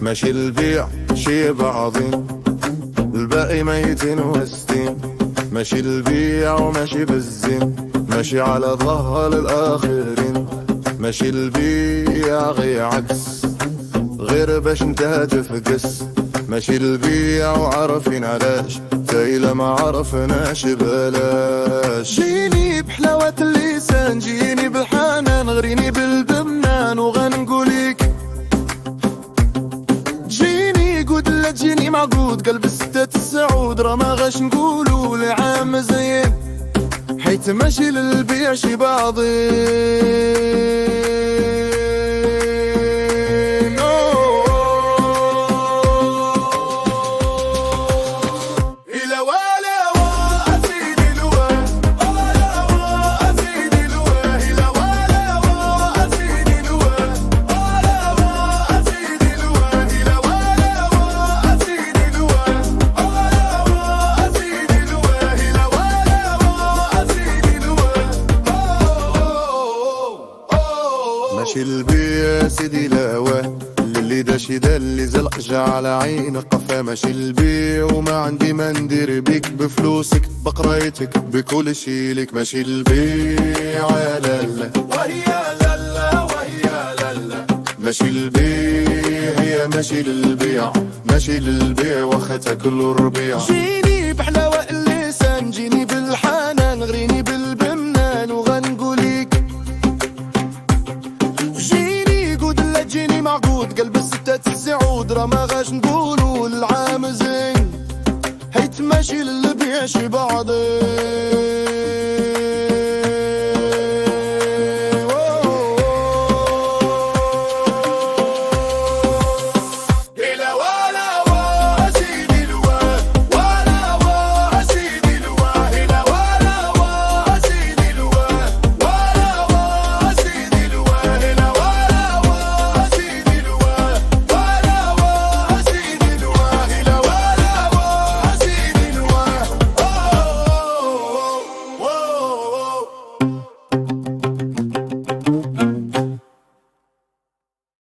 ماشي البيع شي بعضين، الباقي ميتين وستين. ماشي البيع وماشي بالزين، ماشي على ظهر الآخرين. ماشي البيع غي عكس، غير باش انت تفقس. ماشي البيع وعارفين علاش، تايلة ما عرفناش بلاش. جيني بحلاوة اللسان، جيني بالحنان، غريني بالبنان وغنقوليك. جيني قود لا تجيني معقود، قلب الستات السعود راه ما غاش نقولو العام زين، حيت ماشي للبيع شي بعضين. ماشي البيع سيدي لاواه، اللي داشي دا اللي زلق جا على عين قفا. ماشي البيع وما عندي ما ندير بيك، بفلوسك بقرايتك بكل شي ليك. ماشي البيع يا لالا وهي لالا وهي لالا. ماشي البيع هي ماشي للبيع، ماشي للبيع واخا تاكل الربيع. جيني بحلاوة اللسان، جيني بالحنان، غريني بالبنان وغنقوليك. جيني معقود، قلب الستات السعود راه ما غاش نقولو العام زين، حيت ماشي للبيع شي بعضين.